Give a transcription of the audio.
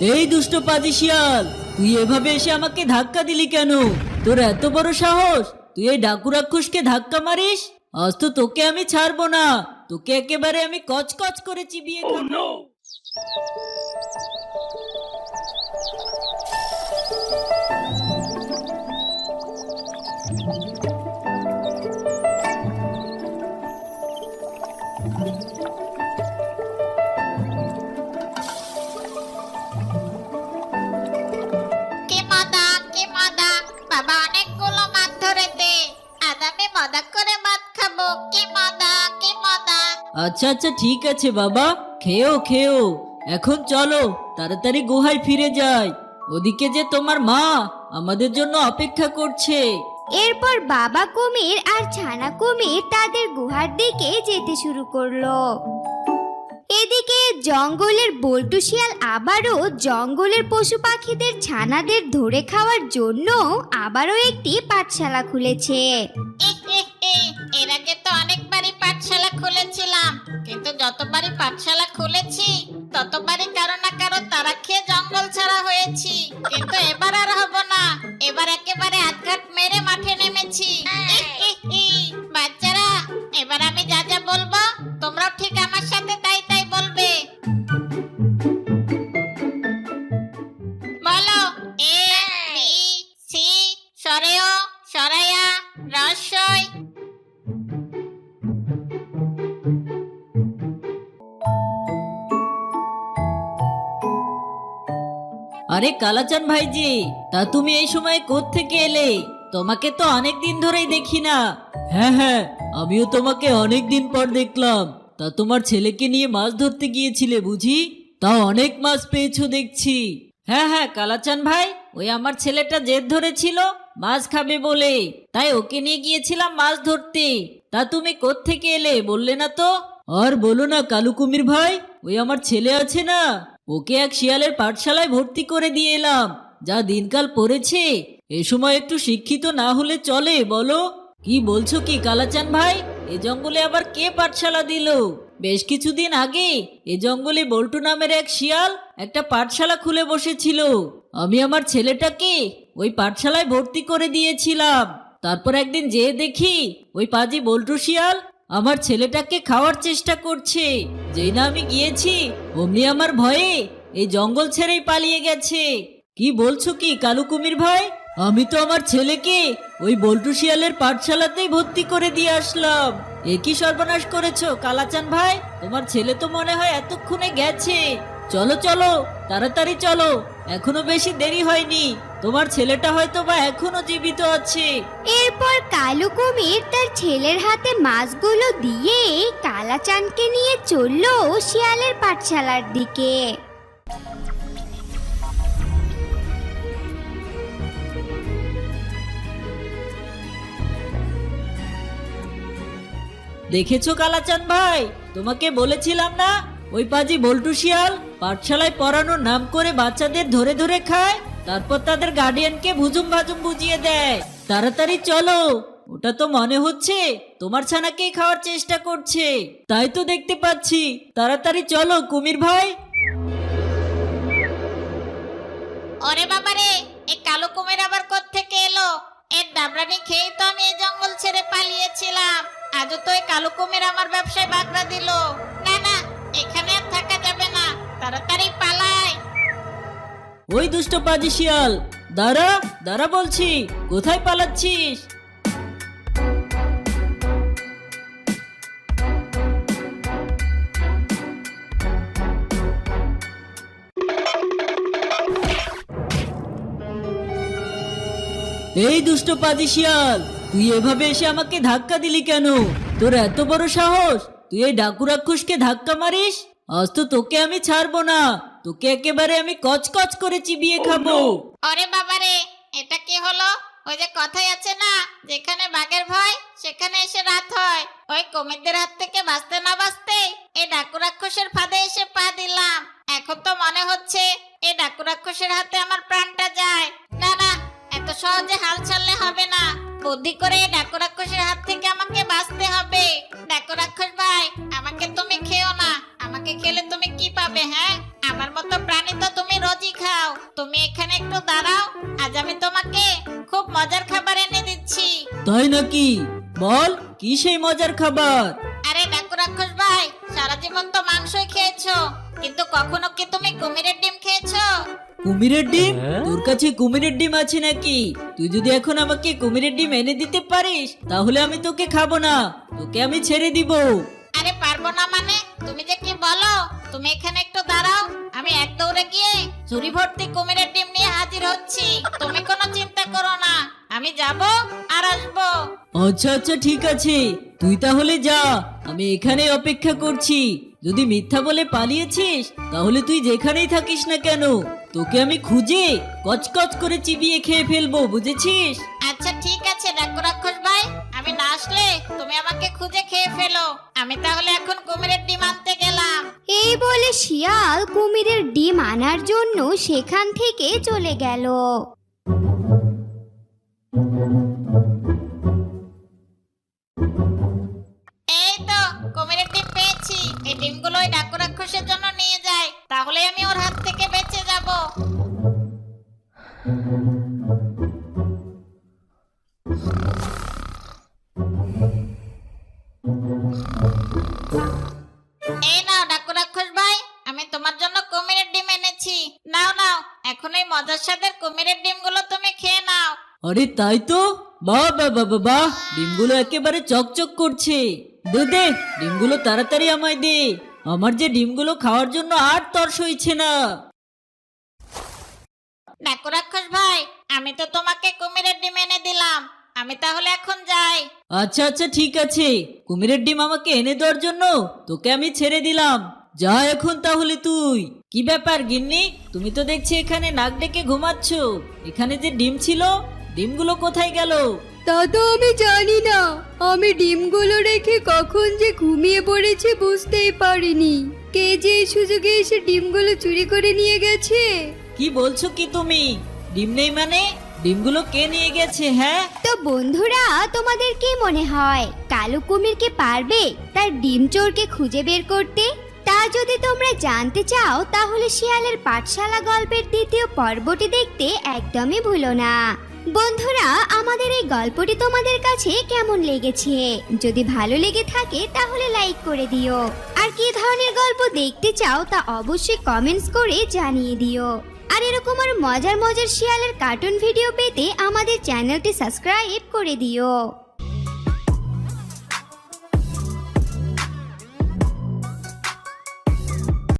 এই দুষ্ট পাজি শিয়াল, তুই এভাবে এসে আমাকে ধাক্কা দিলি কেন? তোর এত বড় সাহস, তুই এই ডাকু রাক্ষসকে ধাক্কা মারিস? আজ তো তোকে আমি ছাড়বো না, তোকে একেবারে আমি কচকচ করে চিবিয়ে খাবো। কি মজা, কি মজা! বাবা অনেকগুলো মাছ ধরেছে, আজ আমি মজা করে ভাত খাবো। কি মজা, কি মজা! আচ্ছা আচ্ছা, ঠিক আছে বাবা, খেও খেও। এখন চলো তাড়াতাড়ি গুহায় ফিরে যাই, ওদিকে যে তোমার মা আমাদের জন্য অপেক্ষা করছে। এরপর বাবা কুমির আর ছানা কুমির তাদের গুহার দিকে যেতে শুরু করলো। এদিকে জঙ্গলের বল্টু শিয়াল আবারও জঙ্গলের পশু পাখিদের ছানাদের ধরে খাওয়ার জন্য আবারও একটি পাঠশালা খুলেছে। এর আগে তো অনেকবারই পাঠশালা খুলেছিলাম, কিন্তু যতবারই পাঠশালা খুলেছি ততবারই কারো না কারো তারা খেয়ে জঙ্গল ছাড়া হয়েছি। কিন্তু এবার আর হব না, এবার একেবারে আটঘাট মেরে মাঠে নেমেছি। বাচ্চারা, এবার আমি যা যা বলবো তোমরাও ঠিক আমার সাথে তাই তাই বলবে। বলো, এ বি সি, সরেও, সরাইয়া, রস্যই। আরে কালাচান ভাইজি, তা তুমি এই সময় কোত্থেকে এলে? তোমাকে তো অনেক দিন ধরেই দেখি না। হ্যাঁ হ্যাঁ, আমিও তোমাকে অনেক দিন পর দেখলাম। তা তোমার ছেলেকে নিয়ে মাছ ধরতে গিয়েছিলে বুঝি? তা অনেক মাছ পেয়েছো দেখছি। হ্যাঁ হ্যাঁ কালাচান ভাই, ওই আমার ছেলেটা জেদ ধরেছিল মাছ খাবে বলে, তাই ওকে নিয়ে গিয়েছিলাম মাছ ধরতে। তা তুমি কোত্থেকে এলে বললে না তো? আর বলো না কালু কুমির ভাই, ওই আমার ছেলে আছে না, ওকে এক শিয়ালের পাঠশালায় ভর্তি করে দিয়ে এলাম। যা দিনকাল পড়েছে, এ সময় একটু শিক্ষিত না হলে চলে বলো? কি বলছো কি কালাচান ভাই? এ জঙ্গলে আবার কে পাঠশালা দিল? বেশ কিছুদিন আগে এ জঙ্গলে বল্টু নামের এক শিয়াল একটা পাঠশালা খুলে বসেছিল। আমি আমার ছেলেটাকে ওই পাঠশালায় ভর্তি করে দিয়েছিলাম। তারপর একদিন যেয়ে দেখি ওই পাজি বল্টু শিয়াল আমার ছেলেটাকে খাওয়ার চেষ্টা করছে। যেই না আমি গিয়েছি, অমনি আমার ভয়ে এই জঙ্গল ছেড়েই পালিয়ে গেছে। কি বলছো কি কালু কুমির ভাই? আমি তো আমার ছেলেকে ওই বল্টু শিয়ালের পাঠশালাতেই ভর্তি করে দিয়ে আসলাম। এ কি সর্বনাশ করেছো কালাচান ভাই? তোমার ছেলে তো মনে হয় এতক্ষণে গেছে। চলো চলো তাড়াতাড়ি চলো, এখনো বেশি দেরি হয়নি। তোমার ছেলেটা হয়তো বা এখনো জীবিত আছে। এরপর কালু কুমির তার ছেলের হাতে মাছগুলো দিয়ে কালাচানকে নিয়ে চলল শিয়ালের পাঠশালার দিকে। দেখেছো কালাচান ভাই, তোমাকে বলেছিলাম না ওই পাজি বল্টু শিয়াল পাঠশালায় পড়ানোর নাম করে বাচ্চাদের ধরে ধরে খায়, তারপর তাদের গার্ডিয়ানকে ভুজুম ভাজুম বুঝিয়ে দেয়। তাড়াতাড়ি চলো, ওটা তো মনে হচ্ছে তোমার ছানাকেই খাওয়ার চেষ্টা করছে, তাই তো দেখতে পাচ্ছি। তাড়াতাড়ি চলো কুমির ভাই। ওরে বাবারে, এই কালো কুমির আবার কোত্থেকে এলো? এর ডাবরানি খেয়েই তো আমি এই জঙ্গল ছেড়ে পালিয়েছিলাম। আজও তো এই কালো কুমির আমার ব্যবসায় বাগড়া দিল। না না, এখানে আর থাকা যাবে না, তাড়াতাড়ি পালাই। ওই দুষ্ট পাজি শিয়াল, দাঁড়া দাঁড়া বলছি, কোথায় পালাচ্ছিস? এই দুষ্ট পাজি শিয়াল, তুই এভাবে এসে আমাকে ধাক্কা দিলি কেন? তোর এত বড় সাহস, তুই এই ডাকু রাক্ষসকে ধাক্কা মারিস? আজ তো তোকে আমি ছাড়বো না, তোকে একেবারে আমি কচকচ করে চিবিয়ে খাবো। ওরে বাবারে, এটা কি হলো? ওই যে কথাই আছে না, যেখানে বাঘের ভয় সেখানে এসে রাত হয়। ওই কুমিরদের হাত থেকে বাঁচতে না বাঁচতে এই ডাকু রাক্ষসের ফাঁদে এসে পা দিলাম। এখন তো মনে হচ্ছে এই ডাকু রাক্ষসের হাতে আমার প্রাণটা যায়। না না, এত সহজে হাল ছাড়লে হবে না, বুদ্ধি করে এই ডাকু রাক্ষসের হাত থেকে আমাকে বাঁচতে হবে। ডাকু রাক্ষস ভাই, আমাকে তুমি খেও না। আমাকে খেলে তুমি কি পাবে? হ্যাঁ, আমার মতো প্রাণী তো তুমি রোজই খাও। তুমি এখানে একটু দাঁড়াও, আজ আমি তোমাকে খুব মজার খাবার এনে দিচ্ছি। তাই নাকি? বল, কি সেই মজার খাবার? আরে ডাকু রাক্ষস ভাই, সারা জীবন তো মাংসই খেয়েছো, কিন্তু কখনো কি তুমি কুমিরের ডিম খেয়েছো? কুমিরের ডিম? তোর কাছে কুমিরের ডিম আছে নাকি? তুই যদি এখন আমাকে কুমিরের ডিম এনে দিতে পারিস তাহলে আমি তোকে খাবো না, তোকে আমি ছেড়ে দিব। আরে পারবো না মানে? তুমি যে কি বলো! তুমি এখানে একটু দাঁড়াও, আমি এক দৌড়ে গিয়ে ঝুড়ি ভর্তি কুমিরের ডিম নিয়ে হাজির হচ্ছি। তুমি কোনো চিন্তা করো না, আমি যাব আর আসবো। আচ্ছা আচ্ছা, ঠিক আছে, তুই তাহলে যা, আমি এখানে অপেক্ষা করছি। যদি মিথ্যা বলে পালিয়েছিস তাহলে তুই যেখানেই থাকিস না কেন তোকে আমি খুঁজে কচকচ করে চিবিয়ে খেয়ে ফেলবো, বুঝেছিস? আচ্ছা ঠিক আছে ডাকু রাক্ষস ভাই, আমি না আসলে তুমি আমাকে খুঁজে খেয়ে ফেলো। আমি তাহলে এখন কুমিরের ডিম আনতে গেলাম। এই বলে শিয়াল কুমিরের ডিম আনার জন্য সেখান থেকে চলে গেল। এই তো কুমিরের ডিম পেয়েছি। এই ডিমগুলো ওই ডাকু রাক্ষসের জন্য নিয়ে যাই, তাহলে আমি ওর হাত থেকে বেঁচে যাব। এই নাও ডাকু রাক্ষস ভাই, আমি তোমার জন্য কুমিরের ডিম এনেছি। নাও নাও, এখন এই মজার স্বাদের কুমিরের ডিমগুলো তুমি খেয়ে নাও। আরে তাই তো, বাহ বাহ বাহ বাহ বাহ, ডিমগুলো একেবারে চকচক করছে। দে দে, ডিমগুলো তাড়াতাড়ি আমায় দে, আমার যে ডিমগুলো খাওয়ার জন্য আর তর সইছে না। ডাকু রাক্ষস ভাই, আমি তো তোমাকে কুমিরের ডিম এনে দিলাম, আমি তাহলে এখন যাই। আচ্ছা আচ্ছা, ঠিক আছে, কুমিরের ডিম আমাকে এনে দেওয়ার জন্য তোকে আমি ছেড়ে দিলাম, যা এখন তাহলে তুই। কি ব্যাপার গিন্নি, তুমি তো দেখছি এখানে নাক ডেকে ঘুমাচ্ছ। এখানে যে ডিম ছিল, ডিমগুলো কোথায় গেল? তা তো আমি জানি না, আমি ডিমগুলো রেখে কখন যে ঘুমিয়ে পড়েছি বুঝতেই পারিনি। কে যে এই সুযোগে এসে ডিমগুলো চুরি করে নিয়ে গেছে। কি বলছো কি তুমি? ডিম নেই মানে? ডিমগুলো কে নিয়ে গেছে? হ্যাঁ, তো বন্ধুরা, তোমাদের কি মনে হয় কালো কুমির কি পারবে তার ডিম চোরকে খুঁজে বের করতে? তা যদি তোমরা জানতে চাও তাহলে শিয়ালের পাঠশালা গল্পের দ্বিতীয় পর্বটি দেখতে একদমই ভুলো না। বন্ধুরা, আমাদের এই গল্পটি তোমাদের কাছে কেমন লেগেছে? যদি ভালো লেগে থাকে তাহলে লাইক করে দিও, আর কি ধরনের গল্প দেখতে চাও তা অবশ্যই কমেন্টস করে জানিয়ে দিও। আর এরকম আর মজার মজার শিয়ালের কার্টুন ভিডিও পেতে আমাদের চ্যানেলটি সাবস্ক্রাইব করে দিও।